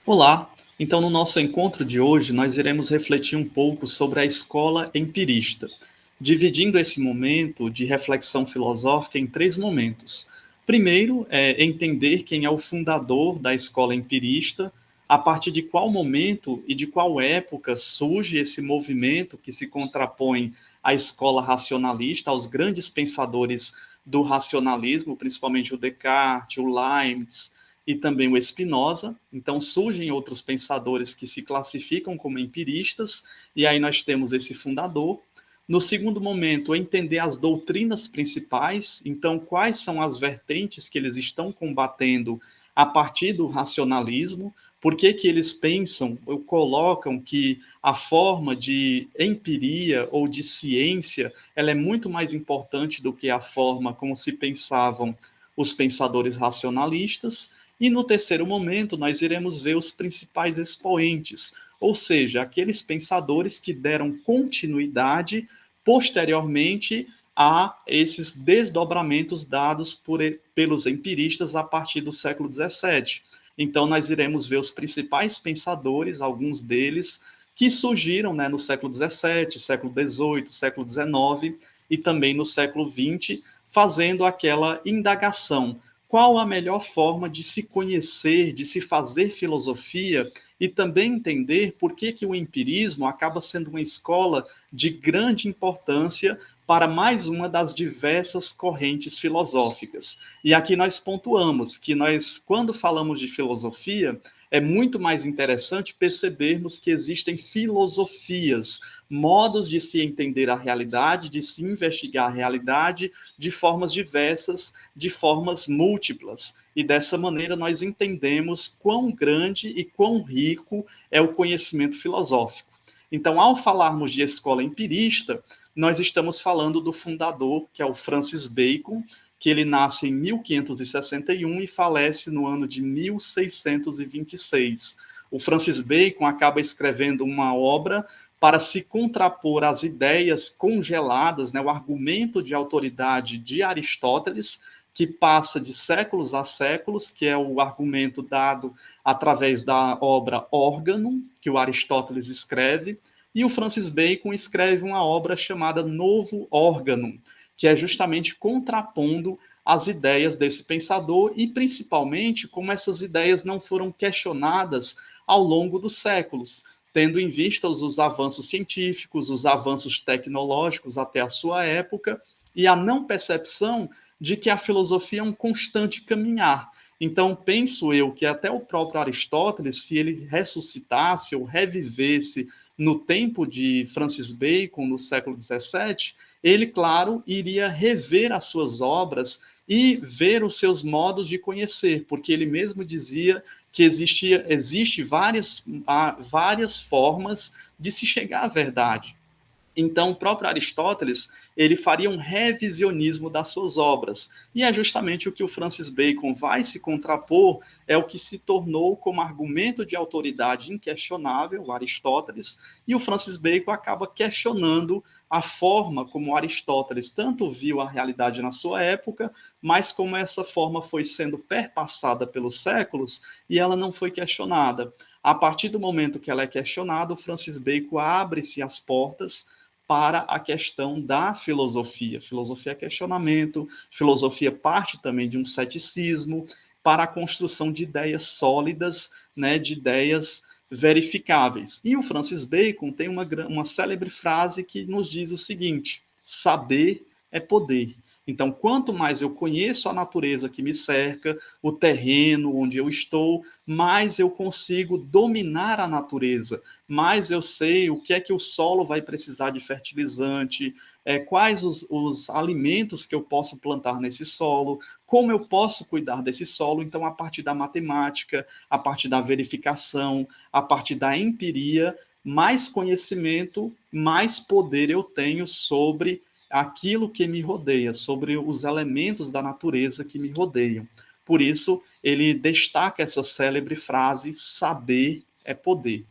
Olá! Então, no nosso encontro de hoje, nós iremos refletir um pouco sobre a escola empirista, dividindo esse momento de reflexão filosófica em três momentos. Primeiro, é entender quem é o fundador da escola empirista, a partir de qual momento e de qual época surge esse movimento que se contrapõe à escola racionalista, aos grandes pensadores do racionalismo, principalmente o Descartes, o Leibniz, e também o Spinoza. Então surgem outros pensadores que se classificam como empiristas, e aí nós temos esse fundador. No segundo momento, entender as doutrinas principais, então quais são as vertentes que eles estão combatendo a partir do racionalismo, por que que eles pensam ou colocam que a forma de empiria ou de ciência, ela é muito mais importante do que a forma como se pensavam os pensadores racionalistas. E no terceiro momento, nós iremos ver os principais expoentes, ou seja, aqueles pensadores que deram continuidade posteriormente a esses desdobramentos dados pelos empiristas a partir do século XVII. Então, nós iremos ver os principais pensadores, alguns deles, que surgiram, né, no século XVII, século XVIII, século XIX e também no século XX, fazendo aquela indagação: qual a melhor forma de se conhecer, de se fazer filosofia e também entender por que que o empirismo acaba sendo uma escola de grande importância para mais uma das diversas correntes filosóficas. E aqui nós pontuamos que nós, quando falamos de filosofia, é muito mais interessante percebermos que existem filosofias, modos de se entender a realidade, de se investigar a realidade de formas diversas, de formas múltiplas. E dessa maneira nós entendemos quão grande e quão rico é o conhecimento filosófico. Então, ao falarmos de escola empirista, nós estamos falando do fundador, que é o Francis Bacon, que ele nasce em 1561 e falece no ano de 1626. O Francis Bacon acaba escrevendo uma obra para se contrapor às ideias congeladas, né, o argumento de autoridade de Aristóteles, que passa de séculos a séculos, que é o argumento dado através da obra Órgano, que o Aristóteles escreve, e o Francis Bacon escreve uma obra chamada Novo Órgano, que é justamente contrapondo as ideias desse pensador e, principalmente, como essas ideias não foram questionadas ao longo dos séculos, tendo em vista os avanços científicos, os avanços tecnológicos até a sua época e a não percepção de que a filosofia é um constante caminhar. Então, penso eu que até o próprio Aristóteles, se ele ressuscitasse ou revivesse no tempo de Francis Bacon, no século XVII, ele, claro, iria rever as suas obras e ver os seus modos de conhecer, porque ele mesmo dizia que existe várias formas de se chegar à verdade. Então, o próprio Aristóteles, ele faria um revisionismo das suas obras. E é justamente o que o Francis Bacon vai se contrapor, é o que se tornou como argumento de autoridade inquestionável, o Aristóteles, e o Francis Bacon acaba questionando a forma como Aristóteles tanto viu a realidade na sua época, mas como essa forma foi sendo perpassada pelos séculos e ela não foi questionada. A partir do momento que ela é questionada, o Francis Bacon abre-se as portas para a questão da filosofia. Filosofia é questionamento, filosofia parte também de um ceticismo, para a construção de ideias sólidas, né, de ideias verificáveis. E o Francis Bacon tem uma célebre frase que nos diz o seguinte: saber é poder. Então, quanto mais eu conheço a natureza que me cerca, o terreno onde eu estou, mais eu consigo dominar a natureza, mais eu sei o que é que o solo vai precisar de fertilizante, quais os alimentos que eu posso plantar nesse solo, como eu posso cuidar desse solo. Então, a partir da matemática, a partir da verificação, a partir da empiria, mais conhecimento, mais poder eu tenho sobre aquilo que me rodeia, sobre os elementos da natureza que me rodeiam. Por isso, ele destaca essa célebre frase: saber é poder.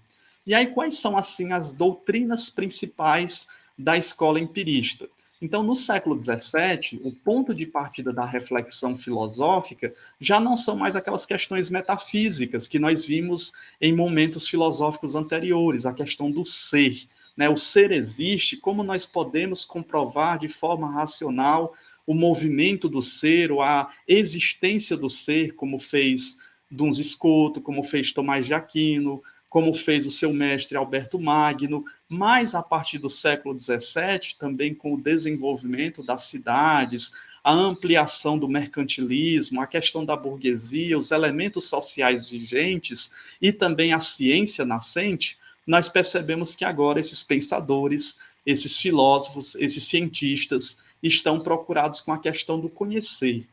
E aí, quais são, assim, as doutrinas principais da escola empirista? Então, no século XVII, o ponto de partida da reflexão filosófica já não são mais aquelas questões metafísicas que nós vimos em momentos filosóficos anteriores, a questão do ser. Né? O ser existe, como nós podemos comprovar de forma racional o movimento do ser, ou a existência do ser, como fez Duns Scoto, como fez Tomás de Aquino, como fez o seu mestre Alberto Magno, mas a partir do século XVII, também com o desenvolvimento das cidades, a ampliação do mercantilismo, a questão da burguesia, os elementos sociais vigentes e também a ciência nascente, nós percebemos que agora esses pensadores, esses filósofos, esses cientistas estão procurados com a questão do conhecer.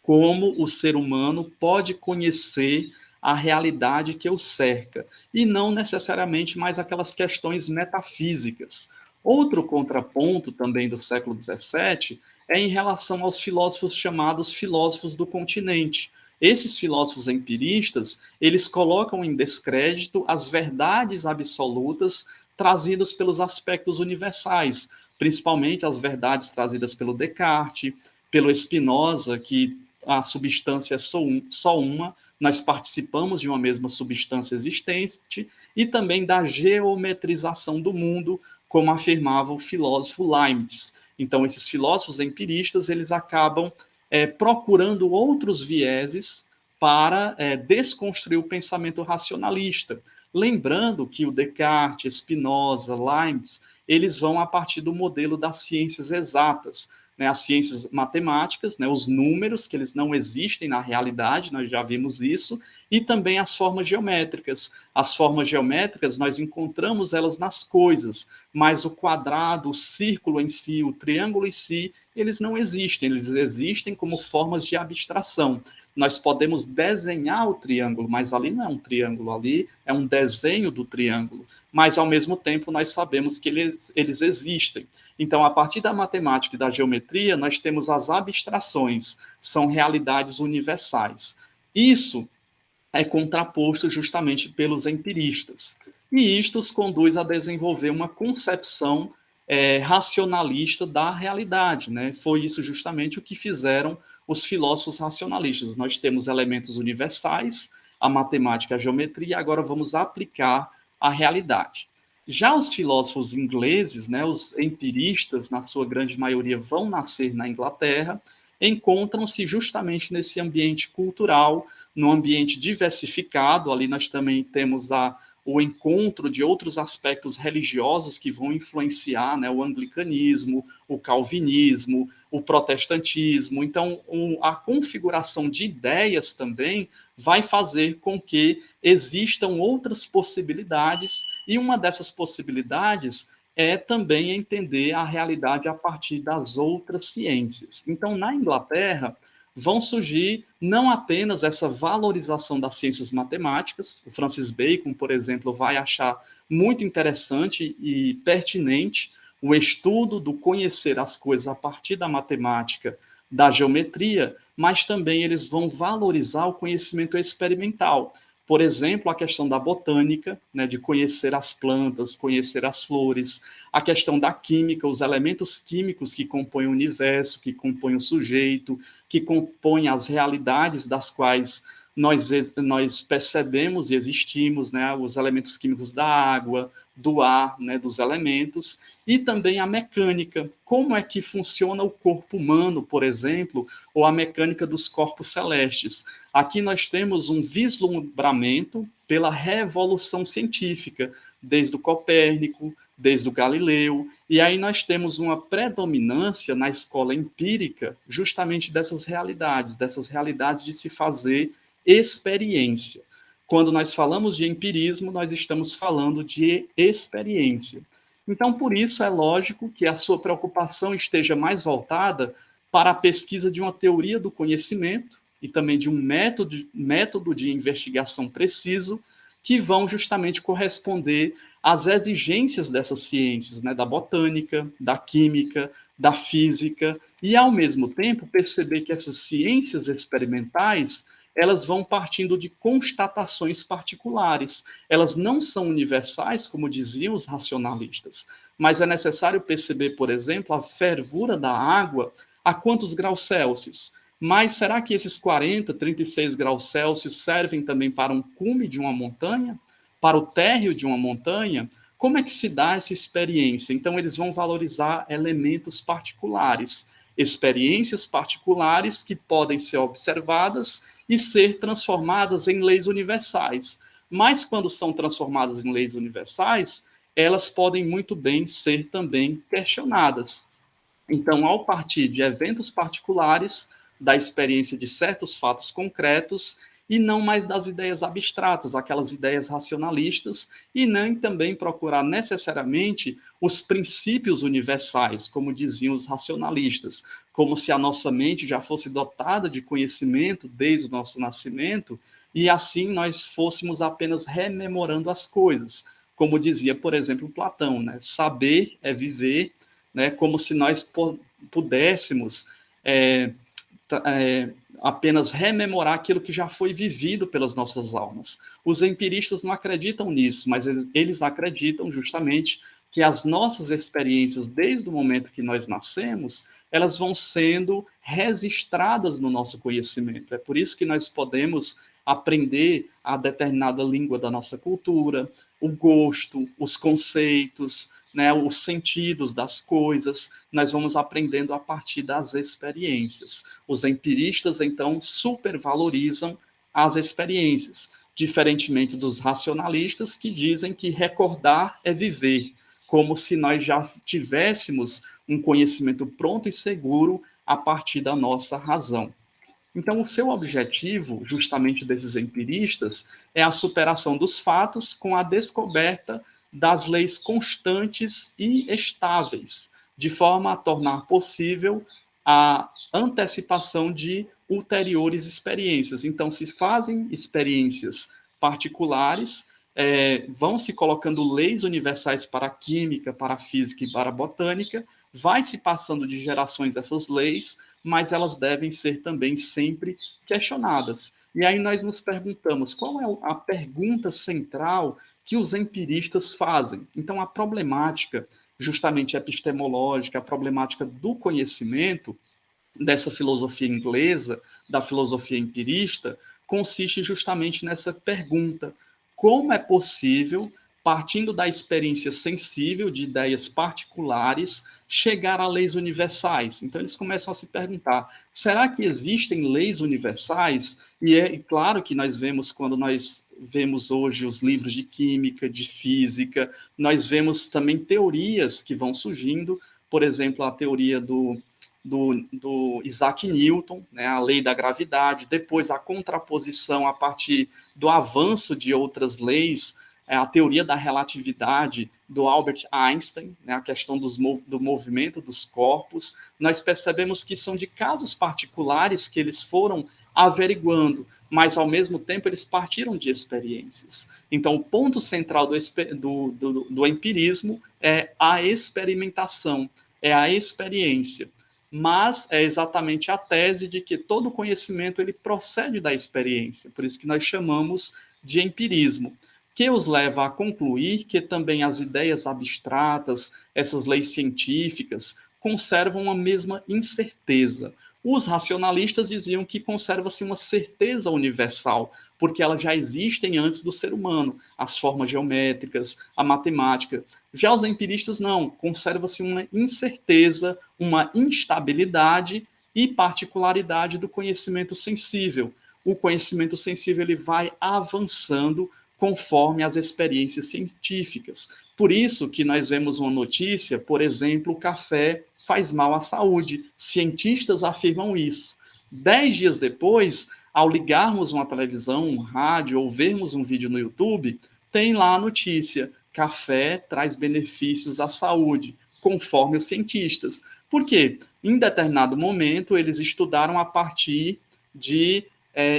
Como o ser humano pode conhecer a realidade que o cerca, e não necessariamente mais aquelas questões metafísicas. Outro contraponto também do século XVII é em relação aos filósofos chamados filósofos do continente. Esses filósofos empiristas, eles colocam em descrédito as verdades absolutas trazidas pelos aspectos universais, principalmente as verdades trazidas pelo Descartes, pelo Spinoza, que a substância é só uma, nós participamos de uma mesma substância existente, e também da geometrização do mundo, como afirmava o filósofo Leibniz. Então, esses filósofos empiristas, eles acabam procurando outros vieses para desconstruir o pensamento racionalista. Lembrando que o Descartes, Spinoza, Leibniz, eles vão a partir do modelo das ciências exatas, né, as ciências matemáticas, né, os números, que eles não existem na realidade, nós já vimos isso, e também as formas geométricas. As formas geométricas, nós encontramos elas nas coisas, mas o quadrado, o círculo em si, o triângulo em si, eles não existem, eles existem como formas de abstração. Nós podemos desenhar o triângulo, mas ali não é um triângulo, ali é um desenho do triângulo. Mas, ao mesmo tempo, nós sabemos que eles existem. Então, a partir da matemática e da geometria, nós temos as abstrações, são realidades universais. Isso é contraposto justamente pelos empiristas. E isto os conduz a desenvolver uma concepção racionalista da realidade. Né? Foi isso justamente o que fizeram os filósofos racionalistas. Nós temos elementos universais, a matemática e a geometria, agora vamos aplicar a realidade. Já os filósofos ingleses, né, os empiristas, na sua grande maioria, vão nascer na Inglaterra, encontram-se justamente nesse ambiente cultural, num ambiente diversificado. Ali nós também temos o encontro de outros aspectos religiosos que vão influenciar, né, o anglicanismo, o calvinismo, o protestantismo. Então, a configuração de ideias também vai fazer com que existam outras possibilidades, e uma dessas possibilidades é também entender a realidade a partir das outras ciências. Então, na Inglaterra, vão surgir não apenas essa valorização das ciências matemáticas, o Francis Bacon, por exemplo, vai achar muito interessante e pertinente o estudo do conhecer as coisas a partir da matemática, da geometria, mas também eles vão valorizar o conhecimento experimental. Por exemplo, a questão da botânica, né, de conhecer as plantas, conhecer as flores, a questão da química, os elementos químicos que compõem o universo, que compõem o sujeito, que compõem as realidades das quais nós percebemos e existimos, né, os elementos químicos da água, do ar, né, dos elementos, e também a mecânica, como é que funciona o corpo humano, por exemplo, ou a mecânica dos corpos celestes. Aqui nós temos um vislumbramento pela revolução científica, desde o Copérnico, desde o Galileu, e aí nós temos uma predominância na escola empírica justamente dessas realidades de se fazer experiência. Quando nós falamos de empirismo, nós estamos falando de experiência. Então, por isso, é lógico que a sua preocupação esteja mais voltada para a pesquisa de uma teoria do conhecimento e também de um método de investigação preciso, que vão justamente corresponder às exigências dessas ciências, né, da botânica, da química, da física, e, ao mesmo tempo, perceber que essas ciências experimentais elas vão partindo de constatações particulares. Elas não são universais, como diziam os racionalistas, mas é necessário perceber, por exemplo, a fervura da água a quantos graus Celsius. Mas será que esses 40, 36 graus Celsius servem também para um cume de uma montanha? Para o térreo de uma montanha? Como é que se dá essa experiência? Então, eles vão valorizar elementos particulares, experiências particulares que podem ser observadas e ser transformadas em leis universais. Mas, quando são transformadas em leis universais, elas podem muito bem ser também questionadas. Então, ao partir de eventos particulares, da experiência de certos fatos concretos, e não mais das ideias abstratas, aquelas ideias racionalistas, e nem também procurar necessariamente os princípios universais, como diziam os racionalistas, como se a nossa mente já fosse dotada de conhecimento desde o nosso nascimento, e assim nós fôssemos apenas rememorando as coisas. Como dizia, por exemplo, Platão, né? Saber é viver, né? Como se nós pudéssemos é, é, apenas rememorar aquilo que já foi vivido pelas nossas almas. Os empiristas não acreditam nisso, mas eles acreditam justamente que as nossas experiências, desde o momento que nós nascemos, elas vão sendo registradas no nosso conhecimento. É por isso que nós podemos aprender a determinada língua da nossa cultura, o gosto, os conceitos, né, os sentidos das coisas, nós vamos aprendendo a partir das experiências. Os empiristas, então, supervalorizam as experiências, diferentemente dos racionalistas que dizem que recordar é viver, como se nós já tivéssemos um conhecimento pronto e seguro a partir da nossa razão. Então, o seu objetivo, justamente desses empiristas, é a superação dos fatos com a descoberta das leis constantes e estáveis, de forma a tornar possível a antecipação de ulteriores experiências. Então, se fazem experiências particulares, vão se colocando leis universais para a química, para a física e para a botânica, vai se passando de gerações essas leis, mas elas devem ser também sempre questionadas. E aí nós nos perguntamos qual é a pergunta central que os empiristas fazem. Então, a problemática, justamente epistemológica, a problemática do conhecimento, dessa filosofia inglesa, da filosofia empirista, consiste justamente nessa pergunta: como é possível, partindo da experiência sensível de ideias particulares, chegar a leis universais? Então eles começam a se perguntar: será que existem leis universais? E é claro que nós vemos, quando nós vemos hoje os livros de química, de física, nós vemos também teorias que vão surgindo, por exemplo, a teoria do Isaac Newton, né, a lei da gravidade, depois a contraposição a partir do avanço de outras leis, a teoria da relatividade do Albert Einstein, né, a questão do movimento dos corpos. Nós percebemos que são de casos particulares que eles foram averiguando, mas ao mesmo tempo eles partiram de experiências. Então, o ponto central do empirismo é a experimentação, é a experiência. Mas é exatamente a tese de que todo conhecimento ele procede da experiência, por isso que nós chamamos de empirismo, que os leva a concluir que também as ideias abstratas, essas leis científicas, conservam a mesma incerteza. Os racionalistas diziam que conserva-se uma certeza universal, porque elas já existem antes do ser humano, as formas geométricas, a matemática. Já os empiristas não, conserva-se uma incerteza, uma instabilidade e particularidade do conhecimento sensível. O conhecimento sensível ele vai avançando conforme as experiências científicas. Por isso que nós vemos uma notícia, por exemplo, o café faz mal à saúde. Cientistas afirmam isso. 10 dias depois, ao ligarmos uma televisão, um rádio ou vermos um vídeo no YouTube, tem lá a notícia: café traz benefícios à saúde, conforme os cientistas. Por quê? Em determinado momento, eles estudaram a partir de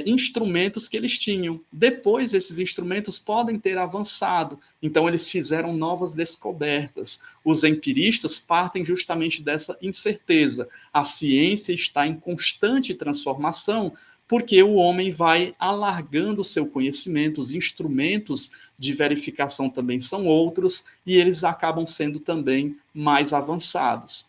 instrumentos que eles tinham. Depois, esses instrumentos podem ter avançado. Então, eles fizeram novas descobertas. Os empiristas partem justamente dessa incerteza. A ciência está em constante transformação, porque o homem vai alargando o seu conhecimento, os instrumentos de verificação também são outros, e eles acabam sendo também mais avançados.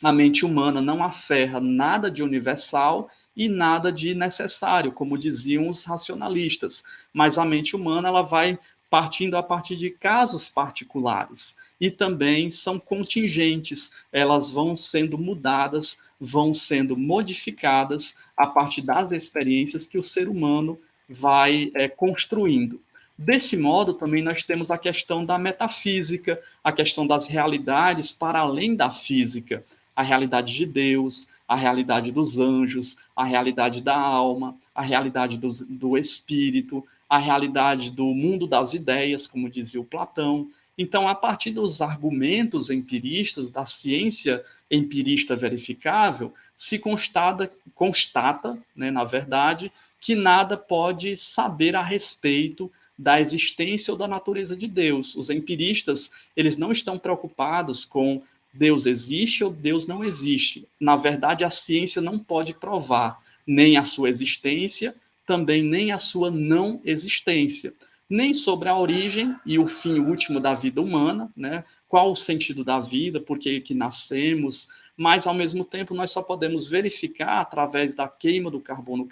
A mente humana não aferra nada de universal e nada de necessário, como diziam os racionalistas, mas a mente humana ela vai partindo a partir de casos particulares e também são contingentes, elas vão sendo mudadas, vão sendo modificadas a partir das experiências que o ser humano vai construindo. Desse modo, também nós temos a questão da metafísica, a questão das realidades para além da física, a realidade de Deus, a realidade dos anjos, a realidade da alma, a realidade do espírito, a realidade do mundo das ideias, como dizia o Platão. Então, a partir dos argumentos empiristas, da ciência empirista verificável, se constata, né, na verdade, que nada pode saber a respeito da existência ou da natureza de Deus. Os empiristas, eles não estão preocupados com Deus existe ou Deus não existe. Na verdade, a ciência não pode provar nem a sua existência, também nem a sua não existência, nem sobre a origem e o fim último da vida humana, né? Qual o sentido da vida, por que nascemos, mas ao mesmo tempo nós só podemos verificar através da queima do carbono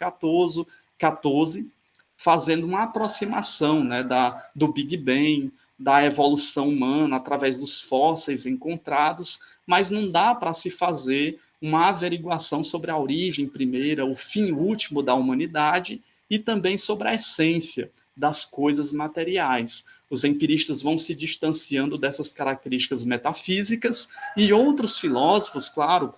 14, fazendo uma aproximação, né, do Big Bang, da evolução humana através dos fósseis encontrados, mas não dá para se fazer uma averiguação sobre a origem primeira, o fim último da humanidade e também sobre a essência das coisas materiais. Os empiristas vão se distanciando dessas características metafísicas e outros filósofos, claro,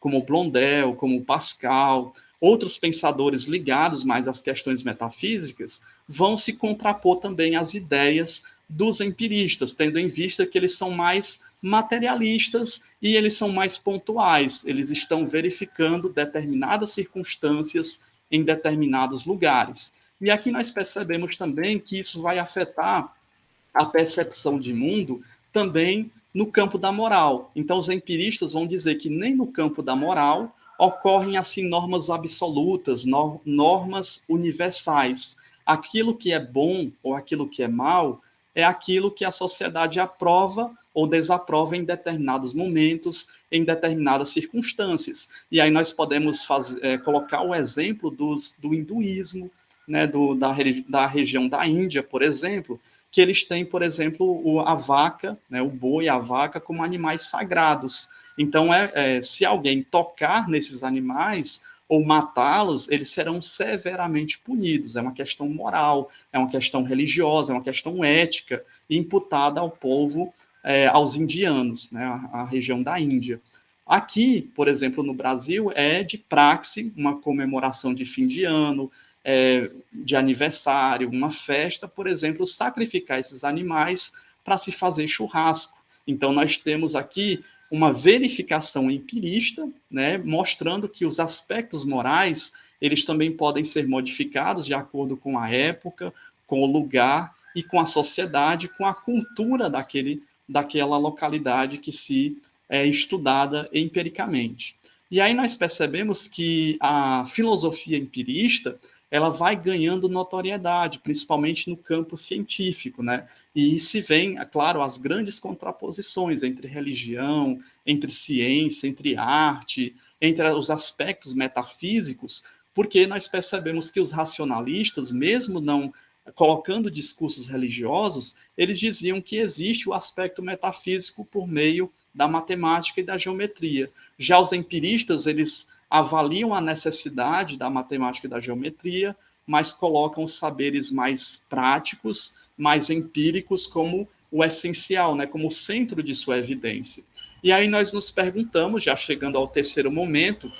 como Blondel, como Pascal, outros pensadores ligados mais às questões metafísicas, vão se contrapor também às ideias dos empiristas, tendo em vista que eles são mais materialistas e eles são mais pontuais, eles estão verificando determinadas circunstâncias em determinados lugares. E aqui nós percebemos também que isso vai afetar a percepção de mundo também no campo da moral. Então, os empiristas vão dizer que nem no campo da moral ocorrem assim normas absolutas, normas universais. Aquilo que é bom ou aquilo que é mal é aquilo que a sociedade aprova ou desaprova em determinados momentos, em determinadas circunstâncias. E aí nós podemos colocar o exemplo do hinduísmo, né, da região da Índia, por exemplo, que eles têm, por exemplo, a vaca, né, o boi e a vaca como animais sagrados. Então, se alguém tocar nesses animais ou matá-los, eles serão severamente punidos. É uma questão moral, é uma questão religiosa, é uma questão ética, imputada ao povo, aos indianos, né, a região da Índia. Aqui, por exemplo, no Brasil, é de praxe uma comemoração de fim de ano, de aniversário, uma festa, por exemplo, sacrificar esses animais para se fazer churrasco. Então, nós temos aqui uma verificação empirista, né, mostrando que os aspectos morais eles também podem ser modificados de acordo com a época, com o lugar e com a sociedade, com a cultura daquela localidade que se é estudada empiricamente. E aí nós percebemos que a filosofia empirista ela vai ganhando notoriedade, principalmente no campo científico, né? E se vê, é claro, as grandes contraposições entre religião, entre ciência, entre arte, entre os aspectos metafísicos, porque nós percebemos que os racionalistas, mesmo não colocando discursos religiosos, eles diziam que existe o aspecto metafísico por meio da matemática e da geometria. Já os empiristas, eles avaliam a necessidade da matemática e da geometria, mas colocam os saberes mais práticos, mais empíricos, como o essencial, né, como o centro de sua evidência. E aí nós nos perguntamos, já chegando ao terceiro momento,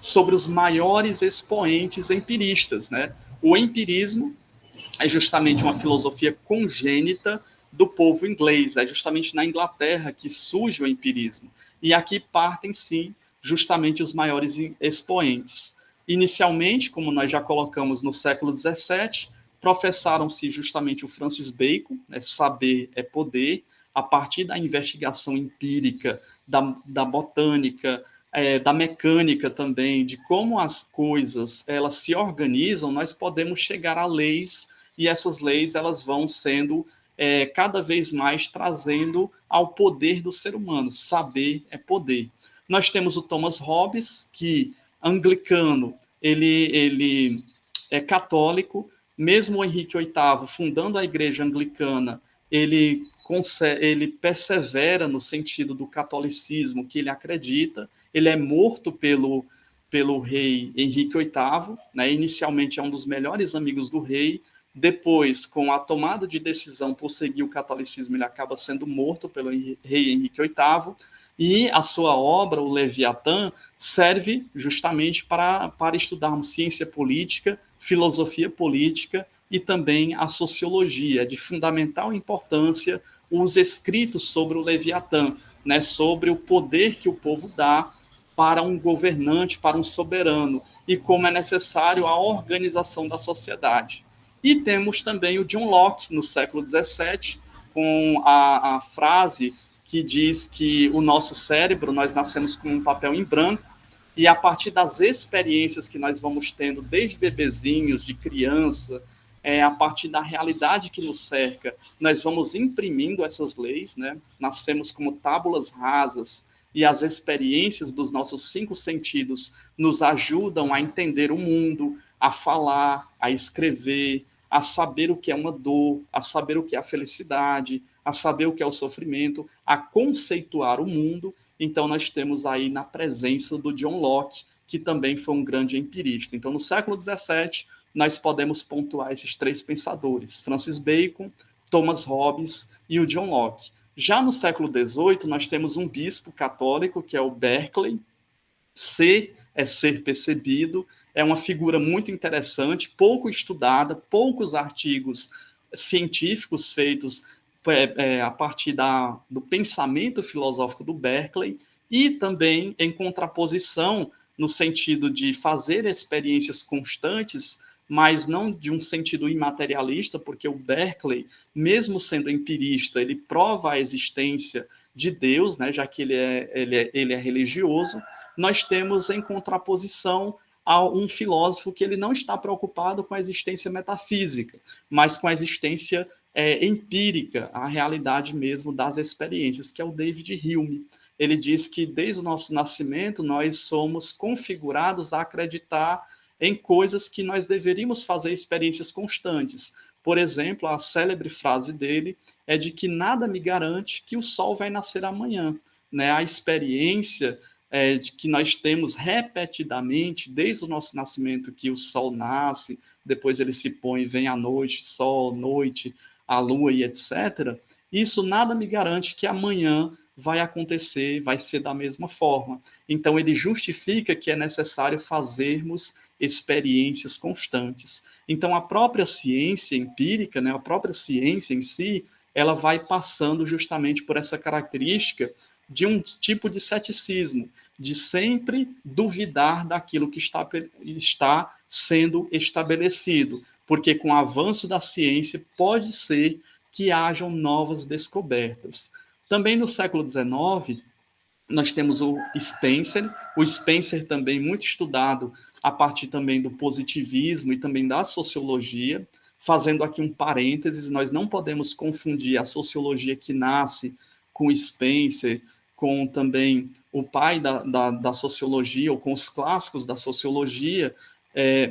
sobre os maiores expoentes empiristas, né? O empirismo é justamente uma filosofia congênita do povo inglês, é justamente na Inglaterra que surge o empirismo. E aqui partem, sim, justamente os maiores expoentes. Inicialmente, como nós já colocamos no século XVII, professaram-se justamente o Francis Bacon, né, saber é poder, a partir da investigação empírica, da botânica, da mecânica também, de como as coisas elas se organizam, nós podemos chegar a leis, e essas leis elas vão sendo cada vez mais trazendo ao poder do ser humano. Saber é poder. Nós temos o Thomas Hobbes, que anglicano, ele é católico, mesmo o Henrique VIII, fundando a igreja anglicana, ele persevera no sentido do catolicismo que ele acredita. Ele é morto pelo rei Henrique VIII, né? Inicialmente é um dos melhores amigos do rei, depois, com a tomada de decisão por seguir o catolicismo, ele acaba sendo morto pelo rei Henrique VIII, e a sua obra, o Leviatã, serve justamente para estudarmos ciência política, filosofia política e também a sociologia. É de fundamental importância os escritos sobre o Leviatã, né, sobre o poder que o povo dá para um governante, para um soberano, e como é necessário a organização da sociedade. E temos também o John Locke, no século XVII, com a frase que diz que o nosso cérebro, nós nascemos com um papel em branco, e a partir das experiências que nós vamos tendo desde bebezinhos, de criança, a partir da realidade que nos cerca, nós vamos imprimindo essas leis, né? Nascemos como tábulas rasas, e as experiências dos nossos 5 sentidos nos ajudam a entender o mundo, a falar, a escrever, a saber o que é uma dor, a saber o que é a felicidade, a saber o que é o sofrimento, a conceituar o mundo. Então, nós temos aí na presença do John Locke, que também foi um grande empirista. Então, no século XVII, nós podemos pontuar esses 3 pensadores: Francis Bacon, Thomas Hobbes e o John Locke. Já no século XVIII, nós temos um bispo católico, que é o Berkeley. Ser é ser percebido, é uma figura muito interessante, pouco estudada, poucos artigos científicos feitos a partir do pensamento filosófico do Berkeley, e também em contraposição no sentido de fazer experiências constantes, mas não de um sentido imaterialista, porque o Berkeley, mesmo sendo empirista, ele prova a existência de Deus, né, já que ele é religioso. Nós temos em contraposição a um filósofo que ele não está preocupado com a existência metafísica, mas com a existência empírica, a realidade mesmo das experiências, que é o David Hume. Ele diz que desde o nosso nascimento nós somos configurados a acreditar em coisas que nós deveríamos fazer experiências constantes. Por exemplo, a célebre frase dele é de que nada me garante que o sol vai nascer amanhã, né? A experiência de que nós temos repetidamente, desde o nosso nascimento, que o sol nasce, depois ele se põe, vem a noite, sol, noite, a lua e etc., isso nada me garante que amanhã vai acontecer, vai ser da mesma forma. Então, ele justifica que é necessário fazermos experiências constantes. Então, a própria ciência empírica, né, a própria ciência em si, ela vai passando justamente por essa característica de um tipo de ceticismo, de sempre duvidar daquilo que está sendo estabelecido, porque com o avanço da ciência pode ser que hajam novas descobertas. Também no século XIX, nós temos o Spencer também muito estudado a partir também do positivismo e também da sociologia. Fazendo aqui um parênteses, nós não podemos confundir a sociologia que nasce com Spencer, com também o pai da sociologia, ou com os clássicos da sociologia,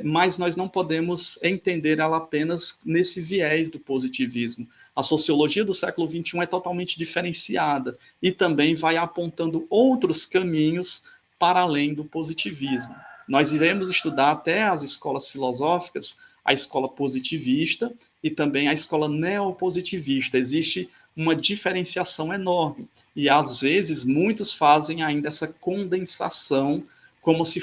mas nós não podemos entender ela apenas nesse viés do positivismo. A sociologia do século XXI é totalmente diferenciada e também vai apontando outros caminhos para além do positivismo. Nós iremos estudar até as escolas filosóficas, a escola positivista e também a escola neopositivista. Existe uma diferenciação enorme e, às vezes, muitos fazem ainda essa condensação como se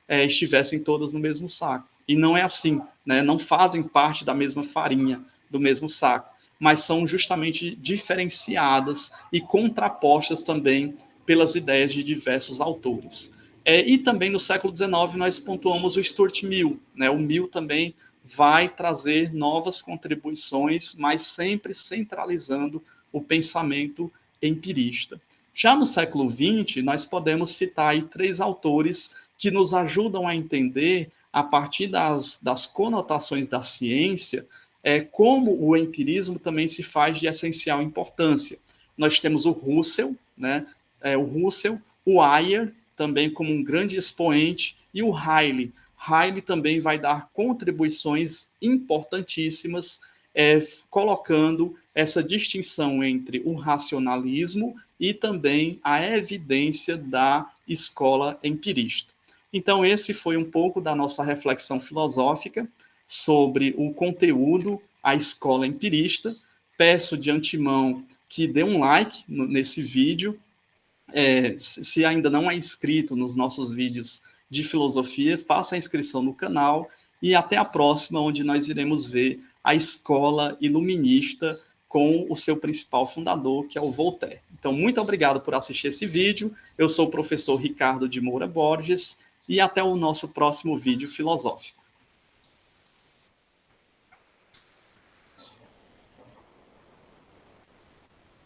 estivessem todas no mesmo saco. E não é assim, né? Não fazem parte da mesma farinha, do mesmo saco, mas são justamente diferenciadas e contrapostas também pelas ideias de diversos autores. E também no século XIX nós pontuamos o Stuart Mill, né? O Mill também vai trazer novas contribuições, mas sempre centralizando o pensamento empirista. Já no século XX, nós podemos citar aí 3 autores que nos ajudam a entender, a partir das conotações da ciência, como o empirismo também se faz de essencial importância. Nós temos o Russell, né? O Ayer, também como um grande expoente, e o Riley. Riley também vai dar contribuições importantíssimas, colocando essa distinção entre o racionalismo e também a evidência da escola empirista. Então, esse foi um pouco da nossa reflexão filosófica sobre o conteúdo, a escola empirista. Peço de antemão que dê um like nesse vídeo. Se ainda não é inscrito nos nossos vídeos de filosofia, faça a inscrição no canal e até a próxima, onde nós iremos ver a escola iluminista com o seu principal fundador, que é o Voltaire. Então, muito obrigado por assistir esse vídeo. Eu sou o professor Ricardo de Moura Borges e até o nosso próximo vídeo filosófico.